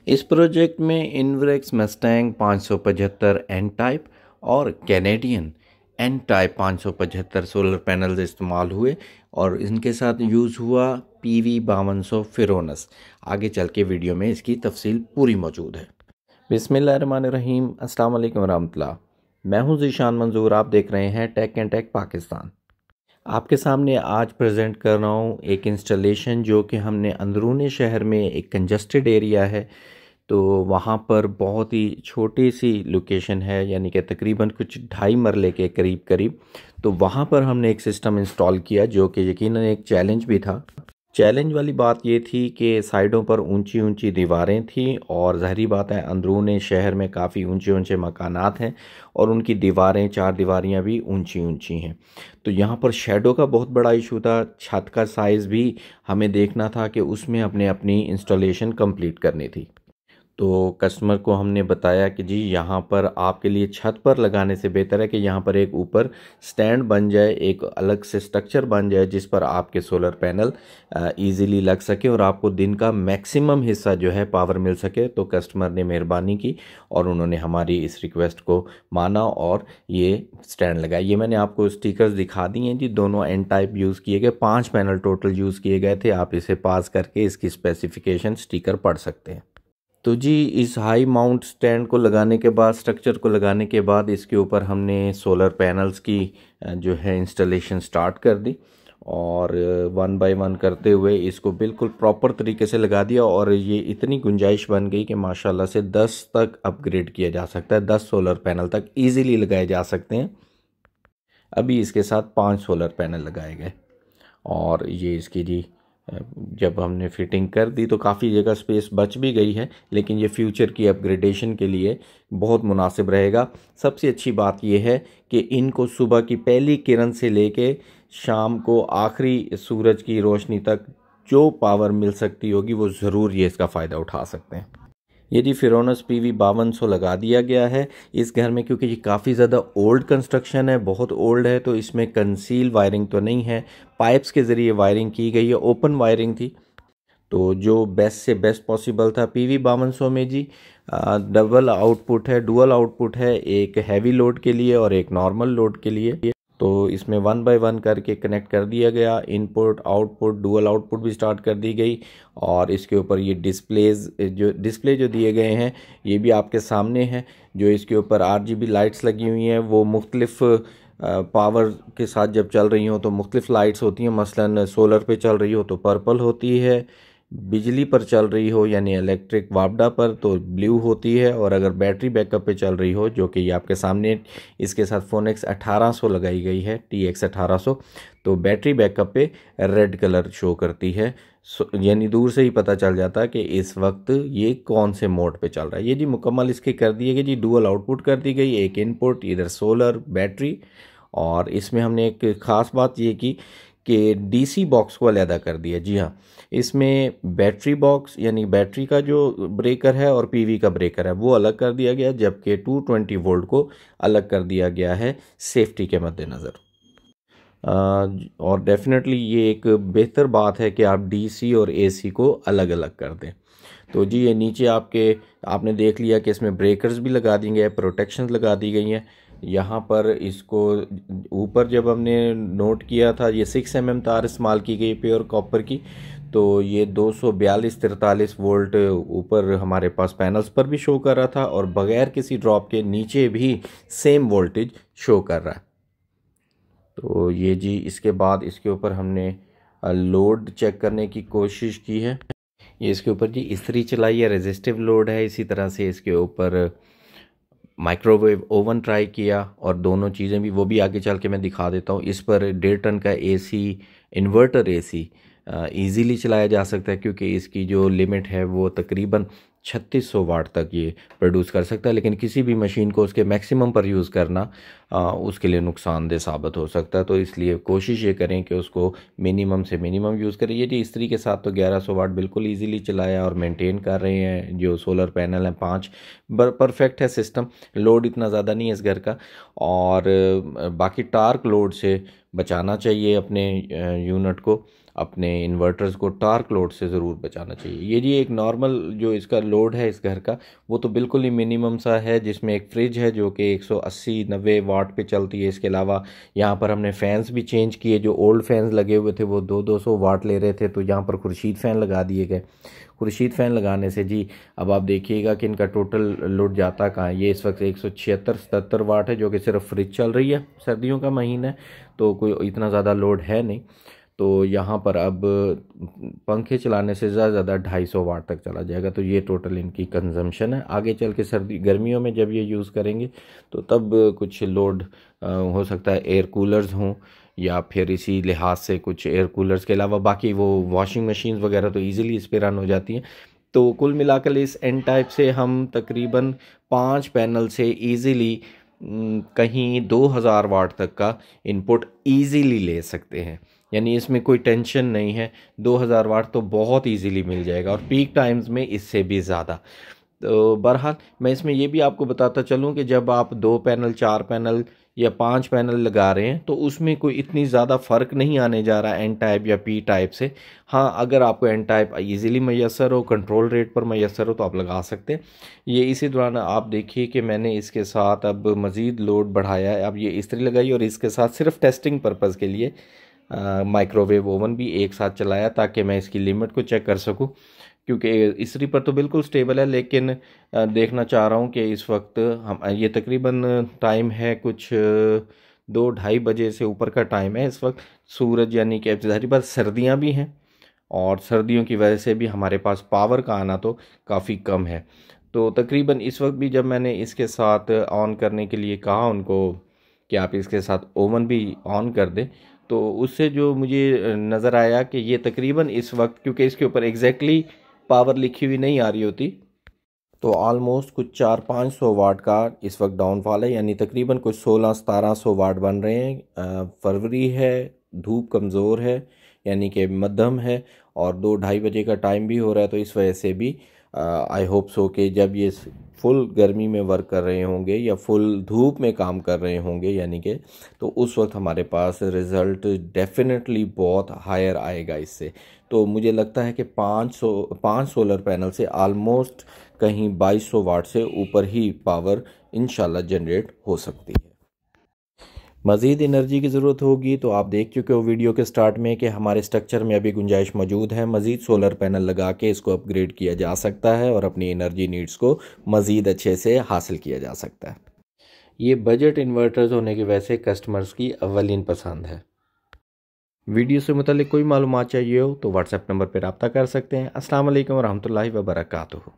इस प्रोजेक्ट में Inverex mustang 575 N type और Canadian N type 575 solar panels इस्तेमाल हुए और इनके साथ यूज़ हुआ PV 5200 फिरोनस। आगे चल के वीडियो में इसकी तफसील पूरी मौजूद है। बिस्मिल्लाहिर्रहमानिर्रहीम, अस्सलाम वालेकुम रहमतुल्लाह। मैं हूं ज़ीशान मंजूर, आप देख रहे हैं टेक एंड टेक पाकिस्तान। आपके सामने आज प्रेजेंट कर रहा हूं एक इंस्टॉलेशन जो कि हमने अंदरूनी शहर में एक कंजस्टेड एरिया है, तो वहाँ पर बहुत ही छोटी सी लोकेशन है, यानी कि तकरीबन कुछ 2.5 मरले के करीब करीब। तो वहाँ पर हमने एक सिस्टम इंस्टॉल किया जो कि यकीनन एक चैलेंज भी था। चैलेंज वाली बात ये थी कि साइडों पर ऊंची ऊंची दीवारें थीं और ज़ाहिरी बात है अंदरूनी शहर में काफ़ी ऊंचे ऊंचे मकानात हैं और उनकी दीवारें, चार दीवारियां भी ऊंची ऊंची हैं। तो यहाँ पर शेडो का बहुत बड़ा इशू था। छत का साइज़ भी हमें देखना था कि उसमें अपनी इंस्टॉलेशन कंप्लीट करनी थी। तो कस्टमर को हमने बताया कि जी यहाँ पर आपके लिए छत पर लगाने से बेहतर है कि यहाँ पर एक ऊपर स्टैंड बन जाए, एक अलग से स्ट्रक्चर बन जाए जिस पर आपके सोलर पैनल इजीली लग सके और आपको दिन का मैक्सिमम हिस्सा जो है पावर मिल सके। तो कस्टमर ने मेहरबानी की और उन्होंने हमारी इस रिक्वेस्ट को माना और ये स्टैंड लगाया। ये मैंने आपको स्टिकर्स दिखा दिए हैं जी, दोनों एन टाइप यूज़ किए गए, 5 पैनल टोटल यूज़ किए गए थे। आप इसे पास करके इसकी स्पेसिफिकेशन स्टिकर पढ़ सकते हैं। तो जी इस हाई माउंट स्टैंड को लगाने के बाद, स्ट्रक्चर को लगाने के बाद इसके ऊपर हमने सोलर पैनल्स की जो है इंस्टॉलेशन स्टार्ट कर दी और 1 बाय 1 करते हुए इसको बिल्कुल प्रॉपर तरीके से लगा दिया और ये इतनी गुंजाइश बन गई कि माशाल्लाह से 10 तक अपग्रेड किया जा सकता है। 10 सोलर पैनल तक ईज़िली लगाए जा सकते हैं। अभी इसके साथ 5 सोलर पैनल लगाए गए और ये इसकी जी जब हमने फिटिंग कर दी तो काफ़ी जगह स्पेस बच भी गई है, लेकिन ये फ्यूचर की अपग्रेडेशन के लिए बहुत मुनासिब रहेगा। सबसे अच्छी बात यह है कि इनको सुबह की पहली किरण से लेके शाम को आखिरी सूरज की रोशनी तक जो पावर मिल सकती होगी वो ज़रूर ये इसका फ़ायदा उठा सकते हैं। ये जी फिरोनस PV 5200 लगा दिया गया है इस घर में, क्योंकि ये काफ़ी ज़्यादा ओल्ड कंस्ट्रक्शन है, बहुत ओल्ड है, तो इसमें कंसील वायरिंग तो नहीं है, पाइप्स के ज़रिए वायरिंग की गई है, ओपन वायरिंग थी। तो जो बेस्ट से बेस्ट पॉसिबल था। PV 5200 में जी डबल आउटपुट है, डुअल आउटपुट है, एक हैवी लोड के लिए और एक नॉर्मल लोड के लिए। तो इसमें 1 बाय 1 करके कनेक्ट कर दिया गया, इनपुट आउटपुट डुअल आउटपुट भी स्टार्ट कर दी गई और इसके ऊपर ये डिस्प्ले जो दिए गए हैं ये भी आपके सामने है। जो इसके ऊपर RGB लाइट्स लगी हुई हैं वो मुख्तलिफ पावर के साथ जब चल रही हो तो मुख्तलिफ लाइट्स होती हैं। मसलन सोलर पे चल रही हो तो पर्पल होती है, बिजली पर चल रही हो यानी इलेक्ट्रिक वापडा पर तो ब्लू होती है, और अगर बैटरी बैकअप पे चल रही हो, जो कि ये आपके सामने इसके साथ फोनेक्स 1800 लगाई गई है, TX 1800, तो बैटरी बैकअप पे रेड कलर शो करती है। यानी दूर से ही पता चल जाता है कि इस वक्त ये कौन से मोड पे चल रहा है। ये जी मुकम्मल इसकी कर दी है जी, डुअल आउटपुट कर दी गई, एक इनपुट इधर सोलर बैटरी। और इसमें हमने एक ख़ास बात ये की कि DC बॉक्स को अलहदा कर दिया। जी हाँ, इसमें बैटरी बॉक्स यानी बैटरी का जो ब्रेकर है और PV का ब्रेकर है वो अलग कर दिया गया, जबकि 220 वोल्ट को अलग कर दिया गया है सेफ्टी के मद्देनज़र। और डेफिनेटली ये एक बेहतर बात है कि आप DC और AC को अलग अलग कर दें। तो जी ये नीचे आपने देख लिया कि इसमें ब्रेकर्स भी लगा दी गए, प्रोटेक्शंस लगा दी गई हैं। यहाँ पर इसको ऊपर जब हमने नोट किया था ये 6 mm तार इस्तेमाल की गई प्योर कॉपर की, तो ये 242-43 वोल्ट ऊपर हमारे पास पैनल्स पर भी शो कर रहा था और बगैर किसी ड्रॉप के नीचे भी सेम वोल्टेज शो कर रहा है। तो ये जी इसके बाद इसके ऊपर हमने लोड चेक करने की कोशिश की है। ये इसके ऊपर जी इस्त्री चलाई है, रेजिस्टिव लोड है। इसी तरह से इसके ऊपर माइक्रोवेव ओवन ट्राई किया और दोनों चीज़ें भी वो भी आगे चल के मैं दिखा देता हूँ। इस पर 1.5 टन का AC इन्वर्टर AC ईज़िली चलाया जा सकता है, क्योंकि इसकी जो लिमिट है वो तकरीबन 3600 वाट तक ये प्रोड्यूस कर सकता है। लेकिन किसी भी मशीन को उसके मैक्सिमम पर यूज़ करना उसके लिए नुकसानदेह साबित हो सकता है, तो इसलिए कोशिश ये करें कि उसको मिनिमम से मिनिमम यूज़ करें। ये जी इस्त्री के साथ तो 1100 वाट बिल्कुल ईजीली चलाया और मेंटेन कर रहे हैं। जो सोलर पैनल हैं 5 परफेक्ट है सिस्टम, लोड इतना ज़्यादा नहीं है इस घर का। और बाकी टार्क लोड से बचाना चाहिए अपने यूनिट को। अपने इन्वर्टर्स को टार्क लोड से ज़रूर बचाना चाहिए। ये जी एक नॉर्मल जो इसका लोड है इस घर का, वो तो बिल्कुल ही मिनिमम सा है, जिसमें एक फ्रिज है जो कि 180-90 वाट पे चलती है। इसके अलावा यहाँ पर हमने फ़ैन्स भी चेंज किए, जो ओल्ड फैंस लगे हुए थे वो 200 वाट ले रहे थे, तो यहाँ पर खुर्शीद फ़ैन लगा दिए गए। खुर्शीद फ़ैन लगाने से जी अब आप देखिएगा कि इनका टोटल लोड जाता कहाँ है। ये इस वक्त 176-77 वाट है, जो कि सिर्फ फ्रिज चल रही है, सर्दियों का महीना है तो कोई इतना ज़्यादा लोड है नहीं। तो यहाँ पर अब पंखे चलाने से ज़्यादा 250 वाट तक चला जाएगा। तो ये टोटल इनकी कंजम्पशन है। आगे चल के सर्दी गर्मियों में जब ये यूज़ करेंगे तो तब कुछ लोड हो सकता है एयर कूलर्स हों, या फिर इसी लिहाज से कुछ एयर कूलर्स के अलावा बाकी वो वॉशिंग मशीन वगैरह तो ईज़िली इस पर रन हो जाती हैं। तो कुल मिलाकर इस एन टाइप से हम तकरीबन 5 पैनल से ईज़िली कहीं 2000 वाट तक का इनपुट ईज़िली ले सकते हैं। यानी इसमें कोई टेंशन नहीं है, 2000 वाट तो बहुत इजीली मिल जाएगा, और पीक टाइम्स में इससे भी ज़्यादा। तो बहरहाल मैं इसमें ये भी आपको बताता चलूँ कि जब आप 2 पैनल, 4 पैनल या 5 पैनल लगा रहे हैं तो उसमें कोई इतनी ज़्यादा फ़र्क नहीं आने जा रहा एन टाइप या पी टाइप से। हाँ, अगर आपको एन टाइप ईज़िली मैसर हो, कंट्रोल रेट पर मैसर हो तो आप लगा सकते हैं। ये इसी दौरान आप देखिए कि मैंने इसके साथ अब मज़ीद लोड बढ़ाया है। अब ये इस्त्री लगाई और इसके साथ सिर्फ टेस्टिंग पर्पज़ के लिए माइक्रोवेव ओवन भी एक साथ चलाया, ताकि मैं इसकी लिमिट को चेक कर सकूं, क्योंकि इस्त्री पर तो बिल्कुल स्टेबल है, लेकिन देखना चाह रहा हूं कि इस वक्त हम ये तकरीबन टाइम है कुछ 2-2:30 बजे से ऊपर का टाइम है इस वक्त। सूरज यानी कि ज़ाहिर बात सर्दियां भी हैं, और सर्दियों की वजह से भी हमारे पास पावर का आना तो काफ़ी कम है। तो तकरीबन इस वक्त भी जब मैंने इसके साथ ऑन करने के लिए कहा उनको कि आप इसके साथ ओवन भी ऑन कर दें, तो उससे जो मुझे नज़र आया कि ये तकरीबन इस वक्त, क्योंकि इसके ऊपर एग्जैक्टली पावर लिखी हुई नहीं आ रही होती, तो ऑलमोस्ट कुछ 400-500 वाट का इस वक्त डाउनफॉल है। यानी तकरीबन कुछ 1600-1700 वाट बन रहे हैं। फरवरी है, धूप कमज़ोर है यानी कि मध्यम है, और 2-2:30 बजे का टाइम भी हो रहा है, तो इस वजह से भी आई होप सो कि जब ये फुल गर्मी में वर्क कर रहे होंगे या फुल धूप में काम कर रहे होंगे यानी कि, तो उस वक्त हमारे पास रिज़ल्ट डेफिनेटली बहुत हायर आएगा इससे। तो मुझे लगता है कि 5 सोलर पैनल से आलमोस्ट कहीं 2200 वाट से ऊपर ही पावर इंशाल्लाह जनरेट हो सकती है। मज़ीद एनर्जी की ज़रूरत होगी तो आप देख चुके हो वीडियो के स्टार्ट में कि हमारे स्ट्रक्चर में अभी गुंजाइश मौजूद है। मज़ीद सोलर पैनल लगा के इसको अपग्रेड किया जा सकता है और अपनी एनर्जी नीड्स को मज़ीद अच्छे से हासिल किया जा सकता है। ये बजट इन्वर्टर्स होने की वजह से कस्टमर्स की अव्वलीन पसंद है। वीडियो से मुतालिक कोई मालूमात चाहिए हो तो व्हाट्सएप नंबर पर रब्ता कर सकते हैं। अस्सलाम वालेकुम रहमतुल्लाहि व बरकातुहू।